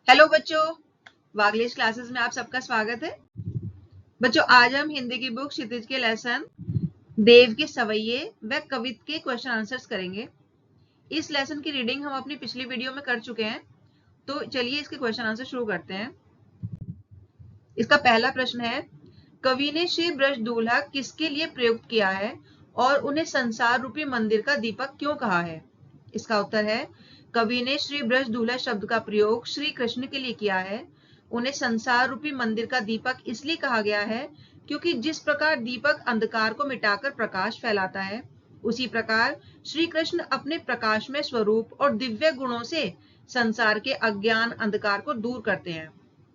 Hello बच्चों, वागलेश classes में आप सबका स्वागत है। बच्चों, आज हम हिंदी की बुक क्षितिज के लेसन देव के सवैये व कवित के क्वेश्चन आंसर्स करेंगे। इस लेसन की रीडिंग हम अपनी पिछली वीडियो में कर चुके हैं, तो चलिए इसके क्वेश्चन आंसर शुरू करते हैं। इसका पहला प्रश्न है, कवि ने श्री ब्रज दूल्हा किसके लिए प्रयुक्त किया है और उन्हें संसार रूपी मंदिर का दीपक क्यों कहा है? इसका उत्तर है, कवि ने श्री ब्रज दूल्हा शब्द का प्रयोग श्री कृष्ण के लिए किया है। उन्हें संसार रूपी मंदिर का दीपक इसलिए कहा गया है क्योंकि जिस प्रकार दीपक अंधकार को मिटाकर प्रकाश फैलाता है, उसी प्रकार श्री कृष्ण अपने प्रकाशमय स्वरूप और दिव्य गुणों से संसार के अज्ञान अंधकार को दूर करते हैं।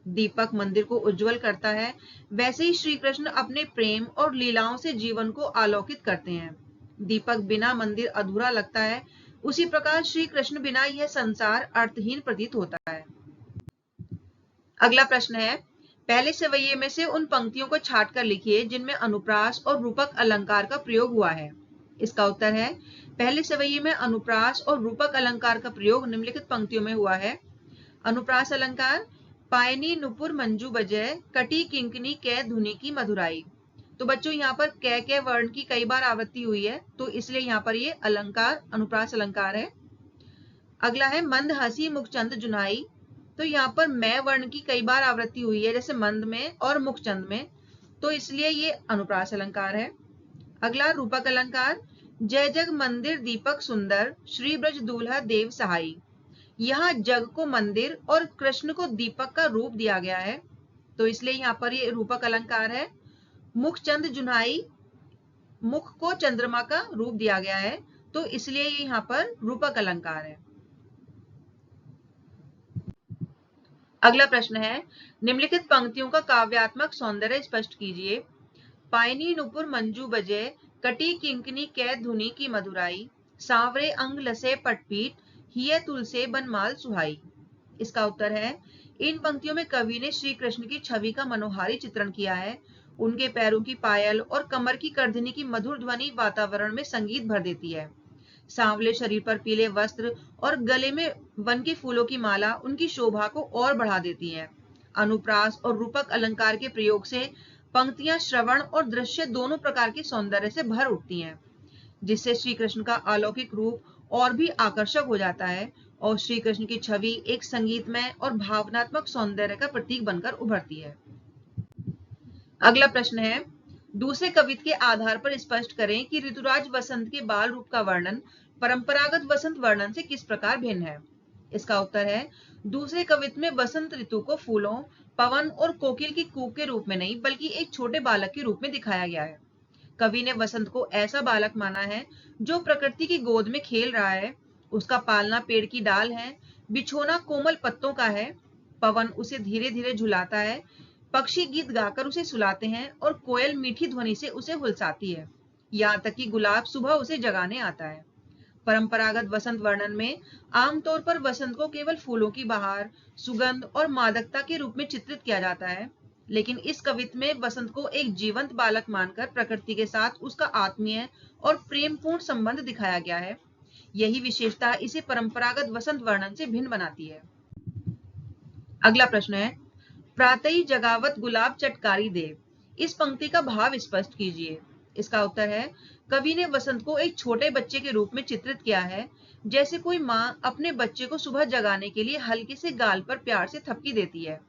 दीपक मंदिर को उज्जवल करता है, वैसे ही श्री कृष्ण अपने प्रेम और लीलाओं से जीवन को आलोकित करते हैं। दीपक बिना मंदिर अधूरा लगता है, उसी प्रकार श्री कृष्ण बिना यह संसार अर्थहीन प्रतीत होता है। अगला प्रश्न है, पहले सवैये में से उन पंक्तियों को छांट कर लिखिए जिनमें अनुप्रास और रूपक अलंकार का प्रयोग हुआ है। इसका उत्तर है, पहले सवैये में अनुप्रास और रूपक अलंकार का प्रयोग निम्नलिखित पंक्तियों में हुआ है। अनुप्रास अलंकार, पायनी नुपुर मंजू बजय कटी किंकनी कै धुनी की मधुराई। तो बच्चों, यहाँ पर कै वर्ण की कई बार आवृत्ति हुई है, तो इसलिए यहाँ पर ये अलंकार अनुप्रास अलंकार है। अगला है मंद हंसी मुखचंद जुनाई। तो यहाँ पर मैं वर्ण की कई बार आवृत्ति हुई है, जैसे मंद में और मुखचंद में, तो इसलिए ये अनुप्रास अलंकार है। अगला रूपक अलंकार, जय जग मंदिर दीपक सुंदर श्री ब्रज दूल्हा देव सहाई। यहाँ जग को मंदिर और कृष्ण को दीपक का रूप दिया गया है, तो इसलिए यहाँ पर ये रूपक अलंकार है। मुखचंद जुनाई, मुख को चंद्रमा का रूप दिया गया है, तो इसलिए ये यहाँ पर रूपक अलंकार है। अगला प्रश्न है, निम्नलिखित पंक्तियों का काव्यात्मक सौंदर्य स्पष्ट कीजिए। पायनी नुपुर मंजू बजे कटी किंकनी कै धुनी की मधुराई, सांवरे अंग लसे पटपीट हिय तुलसे बनमाल सुहाई। इसका उत्तर है, इन पंक्तियों में कवि ने श्री कृष्ण की छवि का मनोहारी चित्रण किया है। उनके पैरों की पायल और कमर की करधनी की मधुर ध्वनि वातावरण में संगीत भर देती है। सांवले शरीर पर पीले वस्त्र और गले में वन के फूलों की माला उनकी शोभा को और बढ़ा देती है। अनुप्रास और रूपक अलंकार के प्रयोग से पंक्तियां श्रवण और दृश्य दोनों प्रकार के सौंदर्य से भर उठती हैं, जिससे श्री कृष्ण का अलौकिक रूप और भी आकर्षक हो जाता है और श्री कृष्ण की छवि एक संगीतमय और भावनात्मक सौंदर्य का प्रतीक बनकर उभरती है। अगला प्रश्न है, दूसरे कवित के आधार पर स्पष्ट करें कि ऋतुराज वसंत के बाल रूप का वर्णन परंपरागत वसंत वर्णन से किस प्रकार भिन्न है। इसका उत्तर है, दूसरे कवित में वसंत ऋतु को फूलों, पवन और कोकिल की कूक के रूप में नहीं बल्कि एक छोटे बालक के रूप में दिखाया गया है। कवि ने वसंत को ऐसा बालक माना है जो प्रकृति की गोद में खेल रहा है। उसका पालना पेड़ की डाल है, बिछोना कोमल पत्तों का है, पवन उसे धीरे धीरे झुलाता है, पक्षी गीत गाकर उसे सुलाते हैं और कोयल मीठी ध्वनि से उसे हुलसाती है। यहाँ तक कि गुलाब सुबह उसे जगाने आता है। परंपरागत वसंत वर्णन में आमतौर पर वसंत को केवल फूलों की बहार, सुगंध और मादकता के रूप में चित्रित किया जाता है, लेकिन इस कवित में वसंत को एक जीवंत बालक मानकर प्रकृति के साथ उसका आत्मीय और प्रेमपूर्ण संबंध दिखाया गया है। यही विशेषता इसे परंपरागत वसंत वर्णन से भिन्न बनाती है। अगला प्रश्न है, प्रातः जगावत गुलाब चटकारी देव। इस पंक्ति का भाव स्पष्ट कीजिए। इसका उत्तर है, कवि ने वसंत को एक छोटे बच्चे के रूप में चित्रित किया है, जैसे कोई माँ अपने बच्चे को सुबह जगाने के लिए हल्के से गाल पर प्यार से थपकी देती है।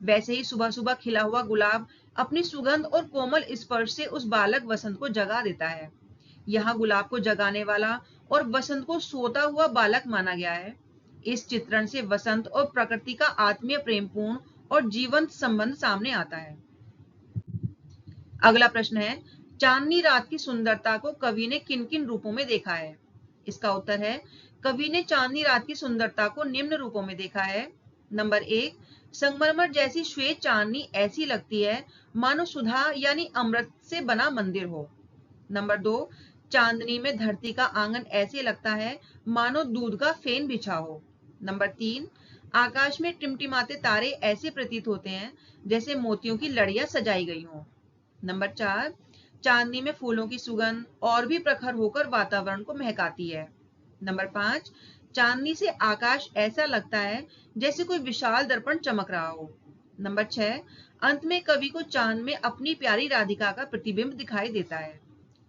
वैसे ही सुबह सुबह खिला हुआ गुलाब अपनी सुगंध और कोमल स्पर्श से उस बालक वसंत को जगा देता है। यहाँ गुलाब को जगाने वाला और वसंत को सोता हुआ बालक माना गया है। इस चित्रण से वसंत और प्रकृति का आत्मीय प्रेमपूर्ण और जीवंत संबंध सामने आता है। अगला प्रश्न है, चांदनी रात की सुंदरता को कवि ने किन किन रूपों में देखा है। इसका उत्तर है, कवि ने चांदनी रात की सुंदरता को निम्न रूपों में देखा है। नंबर 1, संगमरमर जैसी श्वेत चांदनी ऐसी लगती है मानो सुधा यानी अमृत से बना मंदिर हो। नंबर 2, चांदनी में धरती का आंगन ऐसे लगता है मानो दूध का फेन बिछा हो। नंबर 3, आकाश में टिमटिमाते तारे ऐसे प्रतीत होते हैं जैसे मोतियों की लड़ियां सजाई गई हों। नंबर 4, चांदनी में फूलों की सुगंध और भी प्रखर होकर वातावरण को महकाती है। नंबर 5, चांदनी से आकाश ऐसा लगता है जैसे कोई विशाल दर्पण चमक रहा हो। नंबर 6, अंत में कवि को चांद में अपनी प्यारी राधिका का प्रतिबिंब दिखाई देता है।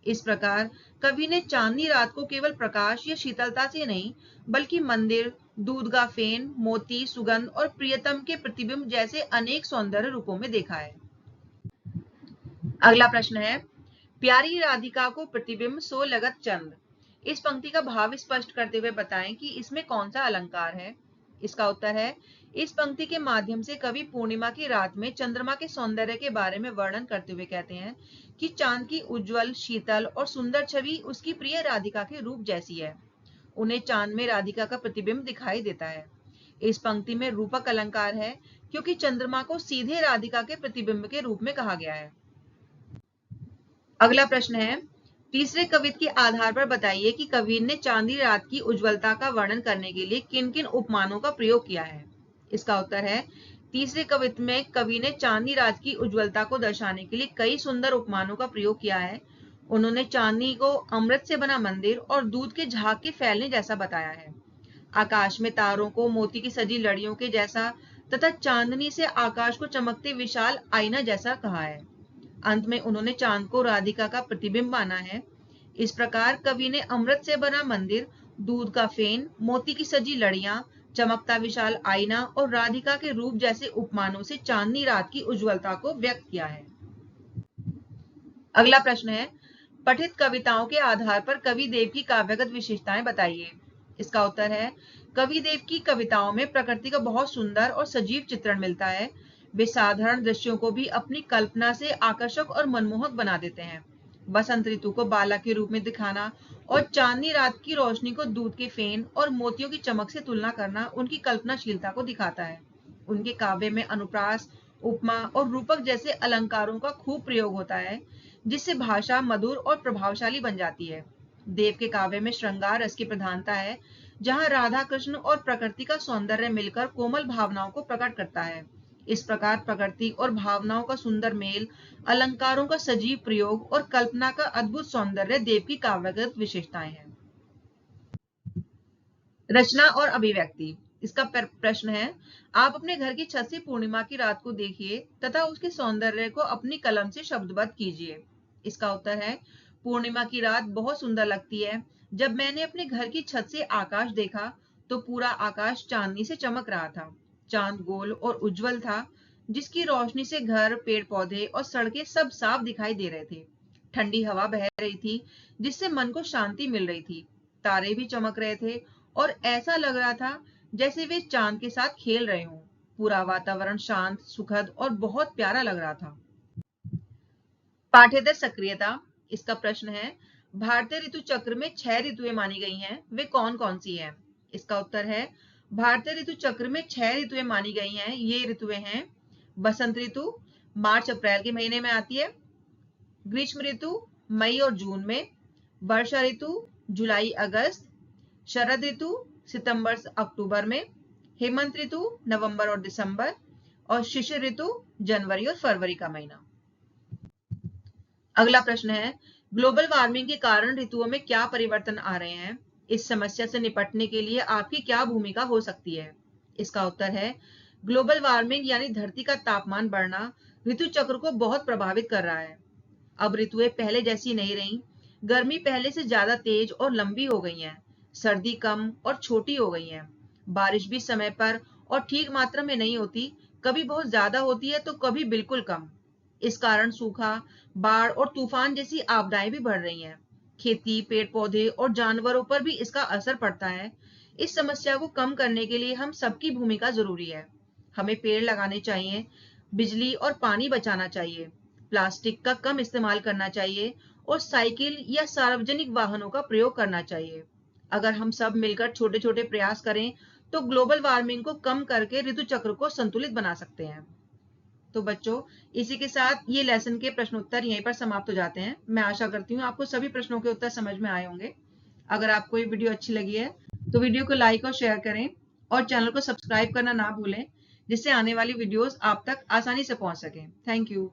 इस प्रकार कवि ने चांदनी रात को केवल प्रकाश या शीतलता से नहीं, बल्कि मंदिर, दूध का फेन, मोती, सुगंध और प्रियतम के प्रतिबिंब जैसे अनेक सौंदर्य रूपों में देखा है। अगला प्रश्न है, प्यारी राधिका को प्रतिबिंब सो लगत चंद। इस पंक्ति का भाव स्पष्ट करते हुए बताएं कि इसमें कौन सा अलंकार है। इसका उत्तर है, इस पंक्ति के माध्यम से कवि पूर्णिमा की रात में चंद्रमा के सौंदर्य के बारे में वर्णन करते हुए कहते हैं कि चांद की उज्जवल, शीतल और सुंदर छवि उसकी प्रिय राधिका के रूप जैसी है। उन्हें चांद में राधिका का प्रतिबिंब दिखाई देता है। इस पंक्ति में रूपक अलंकार है क्योंकि चंद्रमा को सीधे राधिका के प्रतिबिंब के रूप में कहा गया है। अगला प्रश्न है, तीसरे कवित्त के आधार पर बताइए कि कवि ने चांदनी रात की उज्ज्वलता का वर्णन करने के लिए किन किन उपमानों का प्रयोग किया है। इसका उत्तर है, तीसरे कवित्त में कवि ने चांदनी रात की उज्ज्वलता को दर्शाने के लिए कई सुंदर उपमानों का प्रयोग किया है। उन्होंने चांदनी को अमृत से बना मंदिर और दूध के झाग के फैलने जैसा बताया है, आकाश में तारों को मोती की सजी लड़ियों के जैसा तथा चांदनी से आकाश को चमकते विशाल आईना जैसा कहा है। अंत में उन्होंने चांद को राधिका का प्रतिबिंब माना है। इस प्रकार कवि ने अमृत से बना मंदिर, दूध का फेन, मोती की सजी लड़ियां, चमकता विशाल आईना और राधिका के रूप जैसे उपमानों से चांदनी रात की उज्ज्वलता को व्यक्त किया है। अगला प्रश्न है, पठित कविताओं के आधार पर कवि देव की काव्यगत विशेषताएं बताइए। इसका उत्तर है, कवि देव की कविताओं में प्रकृति का बहुत सुंदर और सजीव चित्रण मिलता है। वे साधारण दृश्यों को भी अपनी कल्पना से आकर्षक और मनमोहक बना देते हैं। बसंत ऋतु को बाला के रूप में दिखाना और चांदनी रात की रोशनी को दूध के फेन और मोतियों की चमक से तुलना करना उनकी कल्पनाशीलता को दिखाता है। उनके काव्य में अनुप्रास, उपमा और रूपक जैसे अलंकारों का खूब प्रयोग होता है, जिससे भाषा मधुर और प्रभावशाली बन जाती है। देव के काव्य में श्रृंगार रस की प्रधानता है, जहां राधा कृष्ण और प्रकृति का सौंदर्य मिलकर कोमल भावनाओं को प्रकट करता है। इस प्रकार प्रकृति और भावनाओं का सुंदर मेल, अलंकारों का सजीव प्रयोग और कल्पना का अद्भुत सौंदर्य देव की काव्यगत विशेषताएं हैं। रचना और अभिव्यक्ति। इसका प्रश्न है, आप अपने घर की छत से पूर्णिमा की रात को देखिए तथा उसके सौंदर्य को अपनी कलम से शब्दबद्ध कीजिए। इसका उत्तर है, पूर्णिमा की रात बहुत सुंदर लगती है। जब मैंने अपने घर की छत से आकाश देखा तो पूरा आकाश चांदनी से चमक रहा था। चांद गोल और उज्जवल था, जिसकी रोशनी से घर, पेड़ पौधे और सड़कें सब साफ दिखाई दे रहे थे। ठंडी हवा बह रही थी, जिससे मन को शांति मिल रही थी। तारे भी चमक रहे थे और ऐसा लग रहा था जैसे वे चांद के साथ खेल रहे हों। पूरा वातावरण शांत, सुखद और बहुत प्यारा लग रहा था। पाठ्येतर सक्रियता। इसका प्रश्न है, भारतीय ऋतु चक्र में 6 ऋतुएं मानी गई हैं, वे कौन कौन सी हैं। इसका उत्तर है, भारतीय ऋतु चक्र में 6 ऋतुएं मानी गई हैं। ये ऋतुएं हैं, बसंत ऋतु मार्च अप्रैल के महीने में आती है, ग्रीष्म ऋतु मई और जून में, वर्षा ऋतु जुलाई अगस्त, शरद ऋतु सितंबर से अक्टूबर में, हेमंत ऋतु नवंबर और दिसंबर, और शिशिर ऋतु जनवरी और फरवरी का महीना। अगला प्रश्न है, ग्लोबल वार्मिंग के कारण ऋतुओं में क्या परिवर्तन आ रहे हैं। इस समस्या से निपटने के लिए आपकी क्या भूमिका हो सकती है। इसका उत्तर है, ग्लोबल वार्मिंग यानी धरती का तापमान बढ़ना ऋतु चक्र को बहुत प्रभावित कर रहा है। अब ऋतुएं पहले जैसी नहीं रही। गर्मी पहले से ज्यादा तेज और लंबी हो गई है, सर्दी कम और छोटी हो गई है, बारिश भी समय पर और ठीक मात्रा में नहीं होती, कभी बहुत ज्यादा होती है तो कभी बिल्कुल कम। इस कारण सूखा, बाढ़ और तूफान जैसी आपदाएं भी बढ़ रही हैं। खेती, पेड़ पौधे और जानवरों पर भी इसका असर पड़ता है। इस समस्या को कम करने के लिए हम सबकी भूमिका जरूरी है। हमें पेड़ लगाने चाहिए, बिजली और पानी बचाना चाहिए, प्लास्टिक का कम इस्तेमाल करना चाहिए और साइकिल या सार्वजनिक वाहनों का प्रयोग करना चाहिए। अगर हम सब मिलकर छोटे छोटे प्रयास करें तो ग्लोबल वार्मिंग को कम करके ऋतु चक्र को संतुलित बना सकते हैं। तो बच्चों, इसी के साथ ये लेसन के प्रश्न उत्तर यहीं पर समाप्त हो जाते हैं। मैं आशा करती हूँ आपको सभी प्रश्नों के उत्तर समझ में आए होंगे। अगर आपको ये वीडियो अच्छी लगी है तो वीडियो को लाइक और शेयर करें और चैनल को सब्सक्राइब करना ना भूलें, जिससे आने वाली वीडियोस आप तक आसानी से पहुंच सकें। Thank you.